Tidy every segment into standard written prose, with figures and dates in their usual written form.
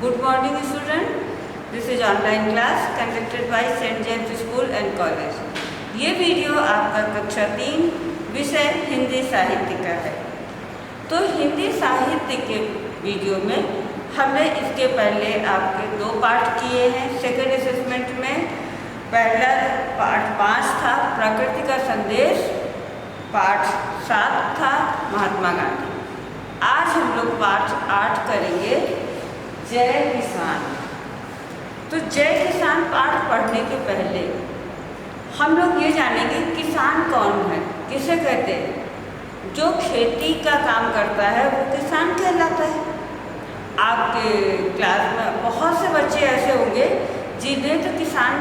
Good morning student. This is online class conducted by St. James School and College. ये video आपका कक्षा 3 विषय हिंदी साहित्य का है। तो हिंदी साहित्य के वीडियो में हमने इसके पहले आपके 2 पाठ किए हैं। सेकंड असेसमेंट में पहला पाठ 5 था प्रकृति का संदेश, पाठ 7 था महात्मा गांधी। आज हम लोग पाठ 8 करेंगे जय किसान। तो जय किसान पाठ पढ़ने के पहले हम लोग ये जानेंगे किसान कौन है, किसे कहते हैं। जो खेती का काम करता है वो किसान कहलाता है। आपके क्लास में बहुत से बच्चे ऐसे होंगे जिन्हें तो किसान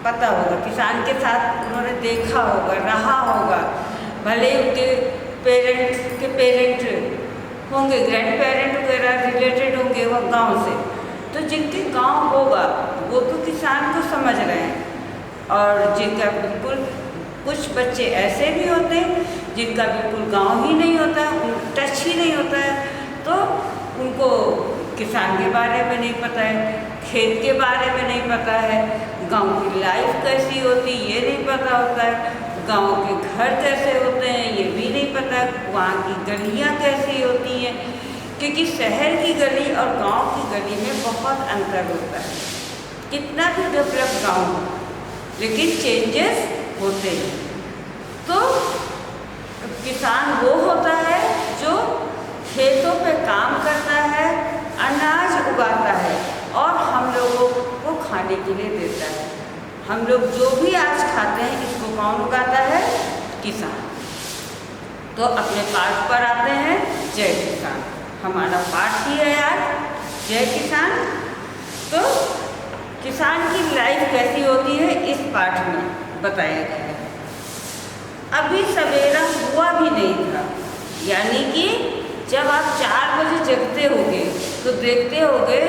पता होगा, किसान के साथ उन्होंने देखा होगा, रहा होगा। भले उनके पेरेंट्स के पेरेंट होंगे, ग्रैंड पेरेंट वगैरह रिलेटेड होंगे वो गांव से। तो जिनके गांव होगा वो तो किसान को समझ रहे हैं। और जिनका बिल्कुल, कुछ बच्चे ऐसे भी होते हैं जिनका बिल्कुल गांव ही नहीं होता, टच ही नहीं होता है, तो उनको किसान के बारे में नहीं पता है, खेत के बारे में नहीं पता है, गांव की लाइफ कैसी होती ये नहीं पता होता है, गांव के घर कैसे होते हैं ये भी नहीं पता, वहाँ की गलियाँ कैसी होती हैं, क्योंकि शहर की गली और गांव की गली में बहुत अंतर होता है। कितना भी डेवलप गांव हो लेकिन चेंजेस होते हैं। तो किसान वो होता है जो खेतों पे काम करता है, अनाज उगाता है और हम लोगों को खाने के लिए देता है। हम लोग जो भी आज खाते हैं इसको कौन उगाता है? किसान। तो अपने पाठ पर आते हैं, जय किसान। हमारा पाठ ही है आज जय किसान। तो किसान की लाइफ कैसी होती है इस पाठ में बताया गया है। अभी सवेरा हुआ भी नहीं था, यानी कि जब आप 4 बजे जगते होगे तो देखते होगे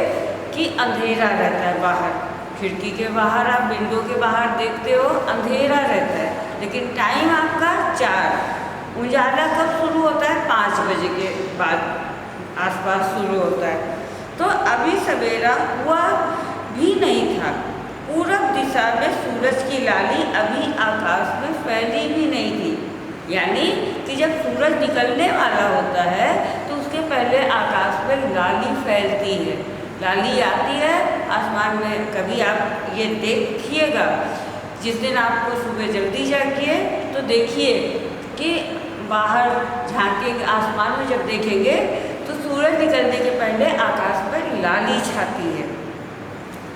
कि अंधेरा रहता है बाहर। खिड़की के बाहर, आप विंडो के बाहर देखते हो अंधेरा रहता है, लेकिन टाइम आपका 4। उजाला कब शुरू होता है? 5 बजे के बाद आसपास शुरू होता है। तो अभी सवेरा हुआ भी नहीं था। पूरब दिशा में सूरज की लाली अभी आकाश में फैली भी नहीं थी, यानी कि जब सूरज निकलने वाला होता है तो उसके पहले आकाश में लाली फैलती है। लाली आती है आसमान में। कभी आप ये देखिएगा, जिस दिन आपको सुबह जल्दी जागिए तो देखिए कि बाहर झांकेंगे, आसमान में जब देखेंगे तो सूरज निकलने के पहले आकाश पर लाली छाती है।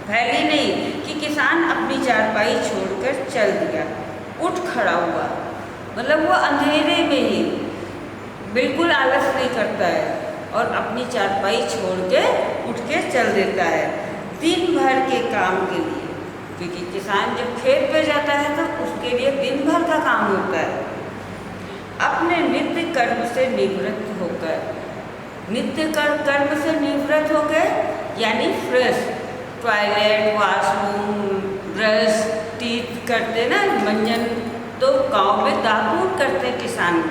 फैली नहीं कि किसान अपनी चारपाई छोड़कर चल दिया, उठ खड़ा हुआ, मतलब वो अंधेरे में ही बिल्कुल आलस नहीं करता है और अपनी चारपाई छोड़ के उठ के चल देता है दिन भर के काम के लिए। क्योंकि किसान जब खेत पे जाता है तो उसके लिए दिन भर का काम होता है। अपने नित्य कर्म से निवृत्त होकर, नित्य कर्म से निवृत्त होकर यानी fresh, toilet, washroom, brush, teeth करते ना, मंजन, तो गाँव में दातून करते किसान।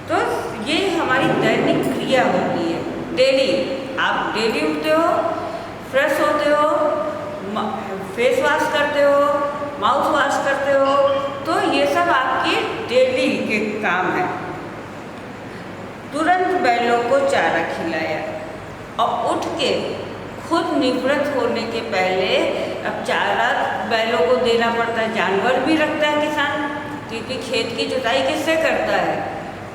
तो ये हमारी दैनिक क्रिया होती है। डेली आप डेली उठते हो, फ्रेश होते हो, फेस वॉश करते हो, माउथ वॉश करते हो, तो ये सब आपके डेली के काम है। तुरंत बैलों को चारा खिलाया और उठ के खुद निवृत्त होने के पहले, अब चारा बैलों को देना पड़ता है, जानवर भी रखता है किसान, क्योंकि खेत की जुताई किससे करता है?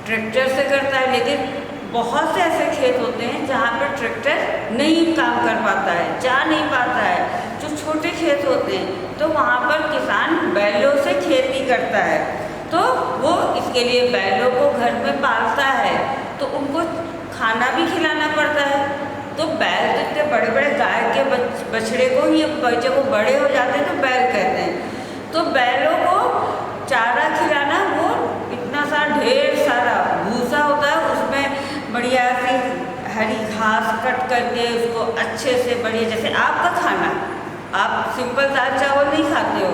ट्रैक्टर से करता है। लेकिन बहुत से ऐसे खेत होते हैं जहाँ पर ट्रैक्टर नहीं काम कर पाता है, जा नहीं पाता है। जो छोटे खेत होते हैं तो वहाँ पर किसान बैलों से खेती करता है। तो वो इसके लिए बैलों को घर में पालता है, तो उनको खाना भी खिलाना पड़ता है। तो बैल तो इतने बड़े बड़े गाय के बछड़े को ही, जब वो बड़े हो जाते हैं तो बैल कहते हैं। तो बैलों को चारा खिलाना, वो इतना सारा ढेर सारा भूसा होता है, उसमें बढ़िया सी हरी घास कट करके उसको अच्छे से बढ़िया, जैसे आपका खाना, आप सिंपल दाल चावल नहीं खाते हो,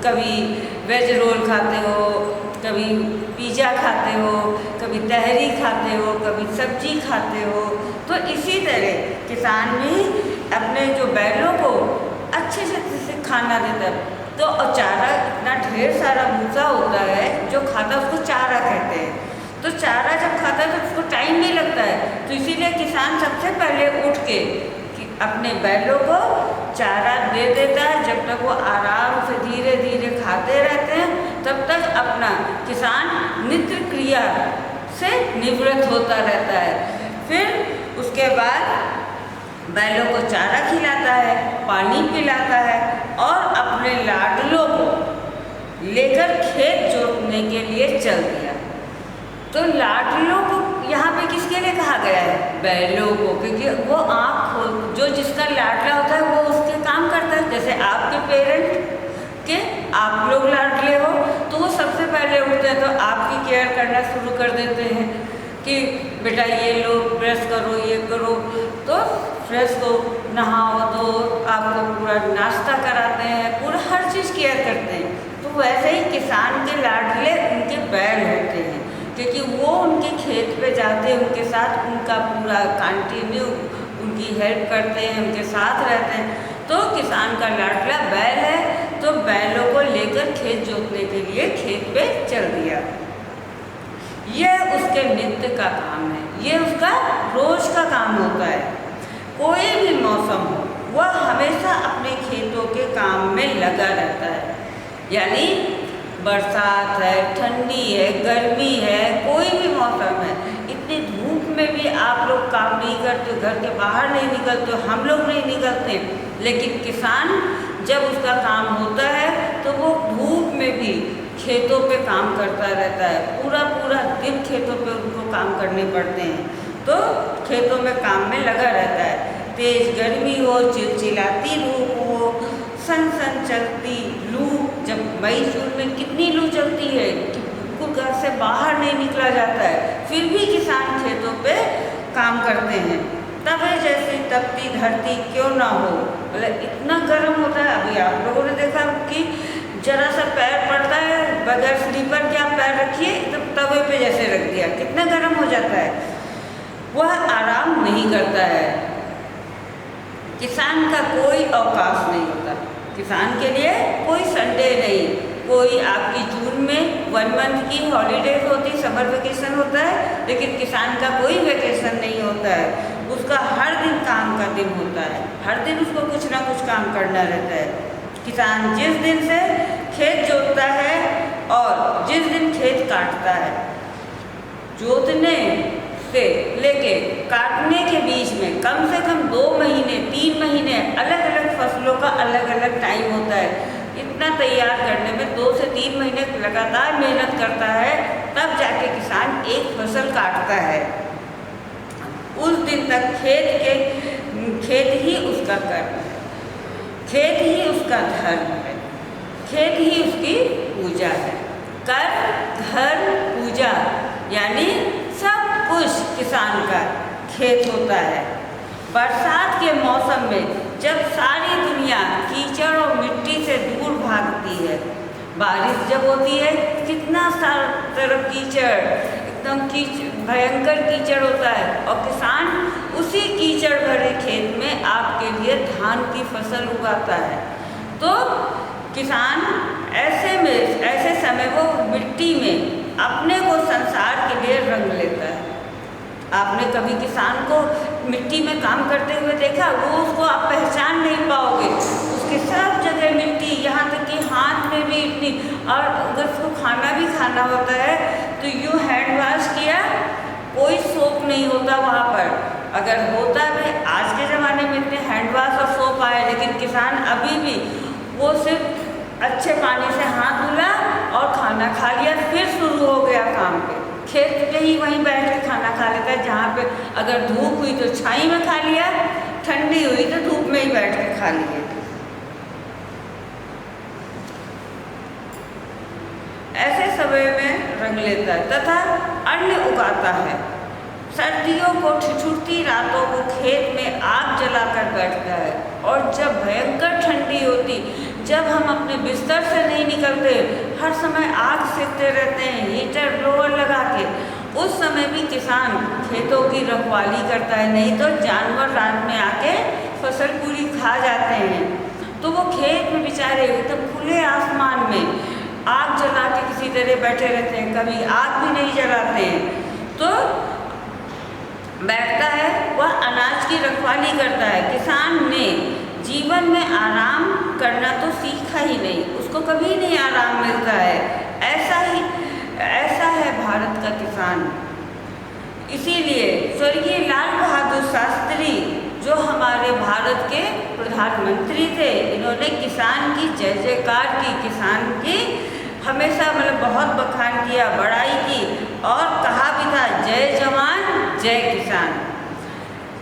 कभी वेज रोल खाते हो, कभी पिज़्ज़ा खाते हो, कभी तहरी खाते हो, कभी सब्जी खाते हो। तो इसी तरह किसान भी अपने जो बैलों को अच्छे से खाना देता है। तो और चारा इतना ढेर सारा भूसा होता है जो खाता है, उसको चारा कहते हैं। तो चारा जब खाता है तो उसको टाइम नहीं लगता है, तो इसीलिए किसान सबसे पहले उठ के अपने बैलों को चारा दे देता है। जब तक वो आराम से धीरे धीरे खाते रहते हैं तब तक अपना किसान नित्य क्रिया से निवृत्त होता रहता है। फिर उसके बाद बैलों को चारा खिलाता है, पानी पिलाता है और अपने लाडलों को लेकर खेत जोतने के लिए चल दिया। तो लाडलों को यहाँ पे किसके लिए कहा गया है? बैलों को, क्योंकि वो आँख खोल, जो जिसका लाडला होता है वो उसके काम करता है। जैसे आपके पेरेंट के आप लोग लाडले हो तो वो सबसे पहले उठते हैं तो आपकी केयर करना शुरू कर देते हैं कि बेटा ये लो, ब्रश करो, ये करो, तो फ्रेश हो, नहाओ, तो आपको पूरा नाश्ता कराते हैं, पूरा हर चीज़ केयर करते हैं। तो वैसे ही किसान के लाडले उनके बैल होते हैं, क्योंकि वो उनके खेत पे जाते हैं, उनके साथ उनका पूरा कंटिन्यू उनकी हेल्प करते हैं, उनके साथ रहते हैं। तो किसान का लाडला बैल है, तो बैलों को लेकर खेत जोतने के लिए खेत पे चल दिया। यह उसके नित्य का काम है, ये उसका रोज का काम होता है। कोई भी मौसम हो वह हमेशा अपने खेतों के काम में लगा रहता है। यानी बरसात है, ठंडी है, गर्मी है, कोई भी मौसम है, इतनी धूप में भी आप लोग काम नहीं करते, घर के बाहर नहीं निकलते, हम लोग नहीं निकलते, लेकिन किसान जब उसका काम होता है तो वो धूप में भी खेतों पे काम करता रहता है। पूरा पूरा दिन खेतों पे उनको काम करने पड़ते हैं, तो खेतों में काम में लगा रहता है। तेज गर्मी हो, चिलचिलाती धूप हो, सन सन चलती लू, जब मई जून में कितनी लू चलती है कि बिल्कुल घर से बाहर नहीं निकला जाता है, फिर भी किसान खेतों पे काम करते हैं। तब जैसी तपती धरती क्यों ना हो, मतलब इतना गर्म होता है। अभी आप लोगों ने देखा कि जरा सा पैर पड़ता है, बगैर स्लीपर के आप पैर रखिए तो तवे पे जैसे रख दिया, कितना गर्म हो जाता है। वह आराम नहीं करता है। किसान का कोई अवकाश नहीं होता, किसान के लिए कोई संडे नहीं, कोई आपकी जून में 1 मंथ की हॉलीडेज होती, समर वेकेशन होता है, लेकिन किसान का कोई वेकेशन नहीं होता है। उसका हर दिन काम का दिन होता है, हर दिन उसको कुछ ना कुछ काम करना रहता है। किसान जिस दिन से खेत जोतता है और जिस दिन खेत काटता है, जोतने से लेके काटने के बीच में कम से कम 2 महीने 3 महीने अलग अलग फसलों का अलग अलग टाइम होता है। इतना तैयार करने में 2 से 3 महीने लगातार मेहनत करता है, तब जाके किसान एक फसल काटता है। उस दिन तक खेत ही उसका कर्म है, खेत ही उसका धर्म है, खेत ही उसकी पूजा है। कर्म, धर्म, पूजा यानी सब कुछ किसान का खेत होता है। बरसात के मौसम में जब सारी दुनिया कीचड़ और मिट्टी से दूर भागती है, बारिश जब होती है कितना सारा तरफ कीचड़, एकदम भयंकर कीचड़ होता है, और किसान उसी कीचड़ भरे खेत में आपके लिए धान की फसल उगाता है। तो किसान ऐसे समय वो मिट्टी में अपने को संसार के लिए रंग लेता है। आपने कभी किसान को मिट्टी में काम करते हुए देखा? वो उसको आप पहचान नहीं पाओगे, उसके सब जगह मिट्टी, यहाँ तक कि हाथ में भी इतनी। और अगर उसको खाना भी खाना होता है तो यूँ हैंड वॉश किया, कोई सोप नहीं होता वहाँ पर। अगर होता भी, आज के ज़माने में इतने हैंड वॉश और सोप आए, लेकिन किसान अभी भी वो सिर्फ अच्छे पानी से हाथ धुला और खाना खा लिया, फिर शुरू हो गया काम पे। खेत पे ही वहीं बैठ के खाना खा लेता है, जहाँ पे अगर धूप हुई तो छाई में खा लिया, ठंडी हुई तो धूप में ही बैठ के खा लिए। ऐसे समय में रंग लेता है तथा अन्न उगाता है। सर्दियों को ठिठुरती रातों को खेत में आग जलाकर बैठता है, और जब भयंकर ठंडी होती, जब हम अपने बिस्तर से नहीं निकलते, हर समय आग सेकते रहते हैं, हीटर ब्लोअर लगा के, उस समय भी किसान खेतों की रखवाली करता है, नहीं तो जानवर रात में आके फसल पूरी खा जाते हैं। तो वो खेत में बेचारे एकदम खुले आसमान में आग जला के किसी तरह बैठे रहते हैं, कभी आग भी नहीं जलाते हैं। तो बैठता है, वह अनाज की रखवाली करता है। किसान ने जीवन में आराम करना तो सीखा ही नहीं, उसको कभी नहीं आराम मिलता है। ऐसा है भारत का किसान। इसीलिए स्वर्गीय लाल बहादुर शास्त्री जो हमारे भारत के प्रधानमंत्री थे, इन्होंने किसान की जय जयकार की, किसान की हमेशा बहुत बखान किया, बड़ाई की और कहा भी था जय जवान जय किसान।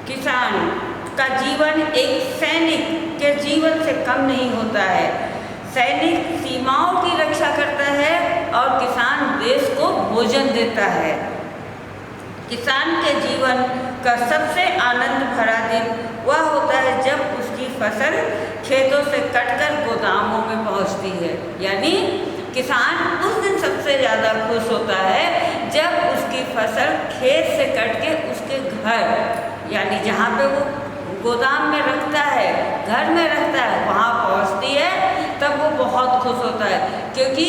किसान का जीवन एक सैनिक के जीवन से कम नहीं होता है। सैनिक सीमाओं की रक्षा करता है और किसान देश को भोजन देता है। किसान के जीवन का सबसे आनंद भरा दिन वह होता है जब उसकी फसल खेतों से कटकर गोदामों में पहुंचती है। यानी किसान उस दिन सबसे ज़्यादा खुश होता है जब उसकी फसल खेत से कट के उसके घर, यानी जहाँ पे वो गोदाम में रखता है, घर में रखता है, वहाँ पहुँचती है, तब वो बहुत खुश होता है। क्योंकि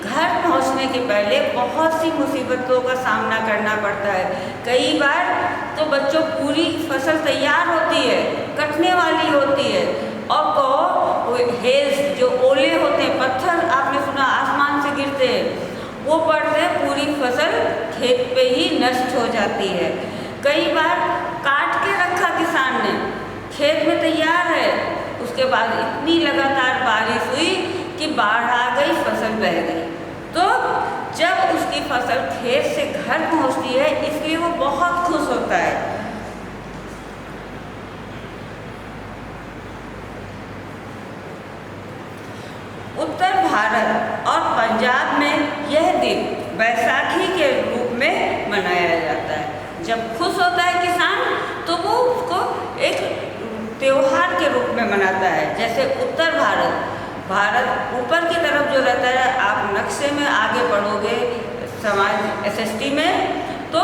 घर पहुँचने के पहले बहुत सी मुसीबतों का सामना करना पड़ता है। कई बार तो बच्चों पूरी फसल तैयार होती है, कटने वाली होती है, और हेल्स जो ओले होते हैं, पत्थर आपने सुना आसमान से गिरते हैं, वो पड़ते हैं, पूरी फसल खेत पे ही नष्ट हो जाती है। कई बार काट के रखा किसान ने, खेत में तैयार है, उसके बाद इतनी लगातार बारिश हुई कि बाढ़ आ गई, फसल बह गई। तो जब उसकी फसल खेत से घर पहुंचती है, इसलिए वो बहुत खुश होता है। उत्तर भारत और पंजाब में यह दिन बैसाखी के रूप में मनाया जाता है। जब खुश होता है किसान तो वो उसको एक त्योहार के रूप में मनाता है। जैसे उत्तर भारत ऊपर की तरफ जो रहता है, आप नक्शे में आगे बढ़ोगे समाज SST में, तो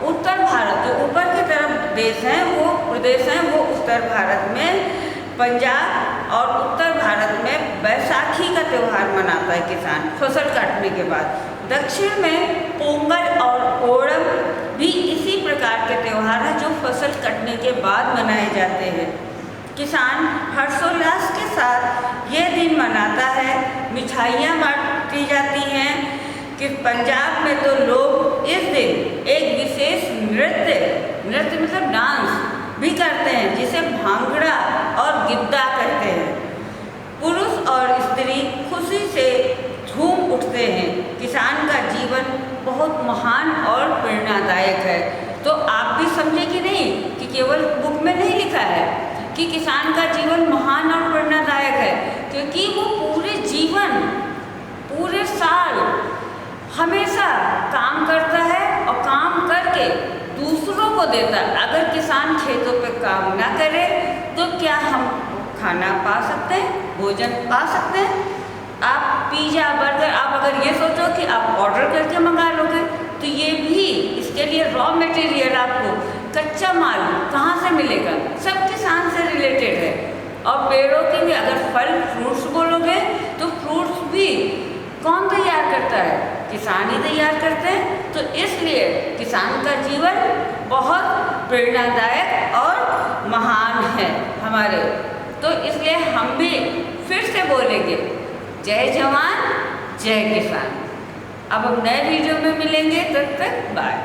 उत्तर भारत जो ऊपर की तरफ देश हैं, वो प्रदेश हैं, वो उत्तर भारत में, पंजाब और उत्तर भारत में बैसाखी का त्यौहार मनाता है किसान फसल काटने के बाद। दक्षिण में पोंगल और ओणम भी इसी प्रकार के त्यौहार हैं जो फसल कटने के बाद मनाए जाते हैं। किसान हर्षोल्लास के साथ ये दिन मनाता है, मिठाइयाँ बांटी जाती हैं। कि पंजाब में तो लोग इस दिन एक विशेष नृत्य मतलब डांस भी करते हैं, जिसे भांगड़ा और गिद्दा कहते हैं। पुरुष और स्त्री खुशी से झूम उठते हैं। किसान का जीवन बहुत महान और प्रेरणादायक है। तो आप भी समझे कि नहीं कि केवल बुक में नहीं लिखा है कि किसान का जीवन महान और प्रेरणादायक है, क्योंकि वो पूरे जीवन, पूरे साल हमेशा काम करता है और काम करके दूसरों को देता है। अगर किसान खेतों पे काम ना करे तो क्या हम खाना पा सकते हैं, भोजन पा सकते हैं? आप पिज़्ज़ा बर्गर, आप अगर ये सोचो कि आप ऑर्डर करके मंगा लोगे, तो ये भी, इसके लिए रॉ मटेरियल, आपको कच्चा माल कहाँ से मिलेगा? सब किसान से रिलेटेड है। और पेड़ों के भी अगर फल फ्रूट्स बोलोगे तो फ्रूट्स भी कौन तैयार करता है? किसान ही तैयार करते हैं। तो इसलिए किसान का जीवन बहुत प्रेरणादायक और महान है हमारे। तो इसलिए हम भी फिर से बोलेंगे जय जवान जय किसान। अब हम नए वीडियो में मिलेंगे, तब तक बाय।